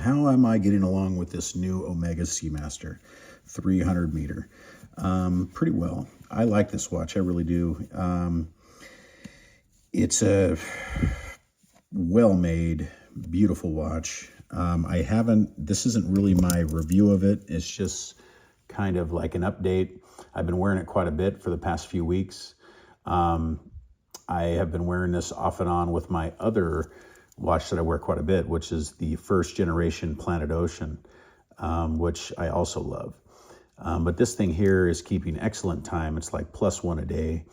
How am I getting along with this new Omega Seamaster 300 meter? Pretty well. I like this watch, I really do. It's a well-made, beautiful watch. This isn't really my review of it. It's just kind of like an update. I've been wearing it quite a bit for the past few weeks. I have been wearing this off and on with my other watch that I wear quite a bit, which is the first generation Planet Ocean, which I also love. But this thing here is keeping excellent time. It's like +1 a day.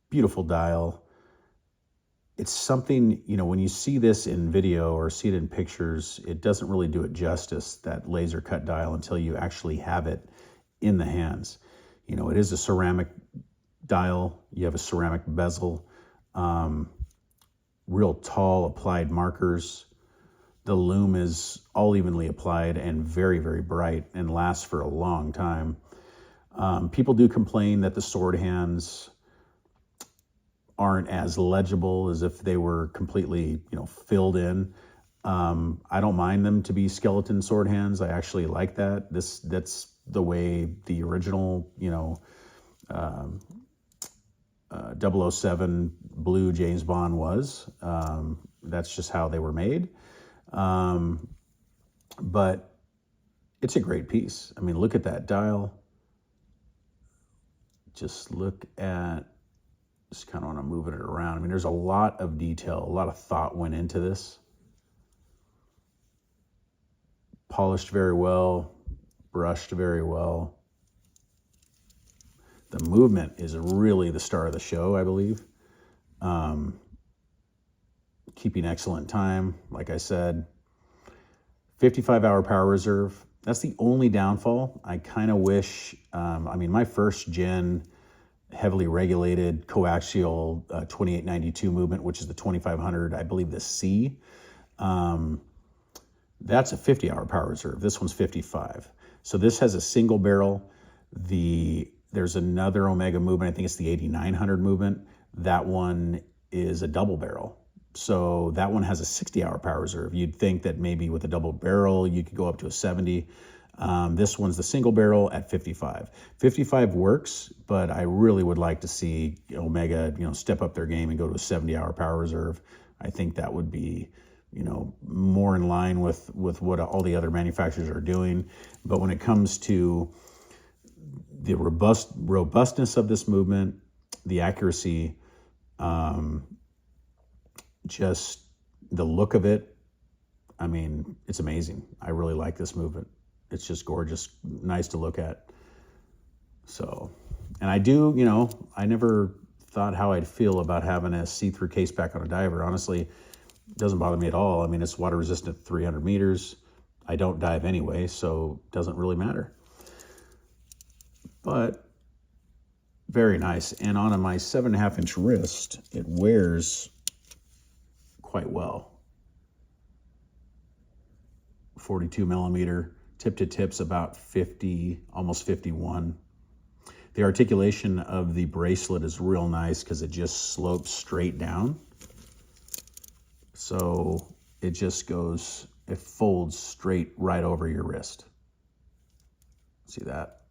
Beautiful dial. It's something, when you see this in video or see it in pictures, it doesn't really do it justice, that laser cut dial, until you actually have it in the hands. It is a ceramic dial. You have a ceramic bezel, real tall applied markers. The lume is all evenly applied and very, very bright and lasts for a long time. People do complain that the sword hands aren't as legible as if they were completely, filled in. I don't mind them to be skeleton sword hands. I actually like that. That's the way the original, 007 blue James Bond was. That's just how they were made. But it's a great piece. I mean, look at that dial. Just kind of want to move it around. I mean, there's a lot of detail, a lot of thought went into this. Polished very well, brushed very well. The movement is really the star of the show, I believe. Keeping excellent time, like I said. 55-hour power reserve. That's the only downfall. I kind of wish, my first gen heavily regulated coaxial 2892 movement, which is the 2500, I believe the C, that's a 50-hour power reserve. This one's 55. So this has a single barrel. There's another Omega movement, I think it's the 8900 movement. That one is a double barrel. So that one has a 60-hour power reserve. You'd think that maybe with a double barrel, you could go up to a 70. This one's the single barrel at 55. 55 works, but I really would like to see Omega, step up their game and go to a 70-hour power reserve. I think that would be, more in line with what all the other manufacturers are doing. But when it comes to the robustness of this movement, the accuracy, just the look of it, it's amazing. I really like this movement. It's just gorgeous, nice to look at. So, and I do, I never thought how I'd feel about having a see-through case back on a diver. Honestly, it doesn't bother me at all. It's water resistant 300 meters. I don't dive anyway, so it doesn't really matter. But very nice. And on my 7.5-inch wrist, it wears quite well. 42 millimeter. Tip to tip's about 50, almost 51. The articulation of the bracelet is real nice because it just slopes straight down. So it folds straight right over your wrist. See that?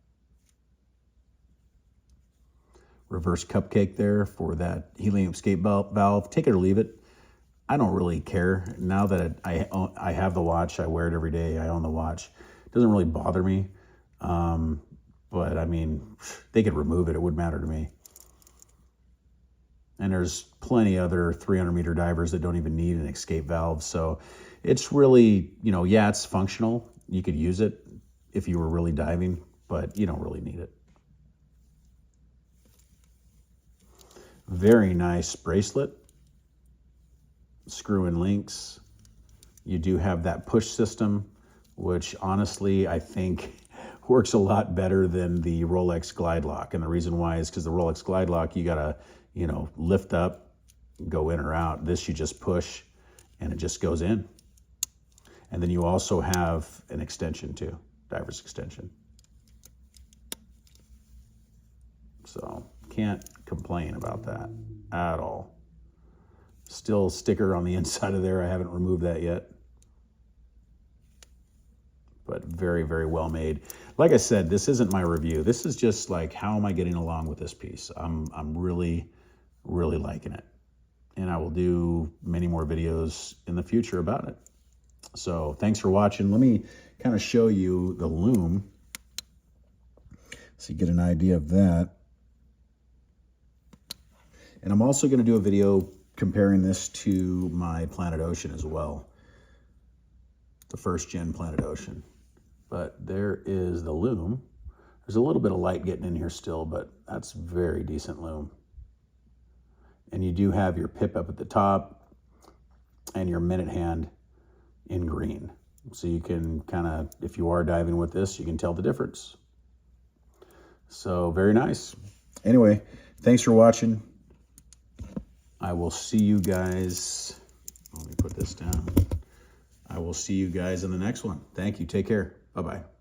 Reverse cupcake there for that helium escape valve. Take it or leave it. I don't really care. Now that I have the watch, I wear it every day, I own the watch. It doesn't really bother me. But they could remove it. It wouldn't matter to me. And there's plenty other 300-meter divers that don't even need an escape valve. So it's really, it's functional. You could use it if you were really diving, but you don't really need it. Very nice bracelet. Screw-in links. You do have that push system, which honestly I think works a lot better than the Rolex Glide Lock. And the reason why is because the Rolex Glide Lock, you gotta, lift up, go in or out. This you just push and it just goes in. And then you also have an extension too, diver's extension. So can't complain about that at all. Still sticker on the inside of there. I haven't removed that yet. But very, very well made. Like I said, this isn't my review. This is just like, how am I getting along with this piece? I'm really, really liking it. And I will do many more videos in the future about it. So thanks for watching. Let me kind of show you the Lume so you get an idea of that. And I'm also going to do a video comparing this to my Planet Ocean as well. The first gen Planet Ocean. But there is the Lume. There's a little bit of light getting in here still, but that's very decent Lume. And you do have your pip up at the top and your minute hand in green. So you can kind of, if you are diving with this, you can tell the difference. So very nice. Anyway, thanks for watching. I will see you guys. Let me put this down. I will see you guys in the next one. Thank you. Take care. Bye-bye.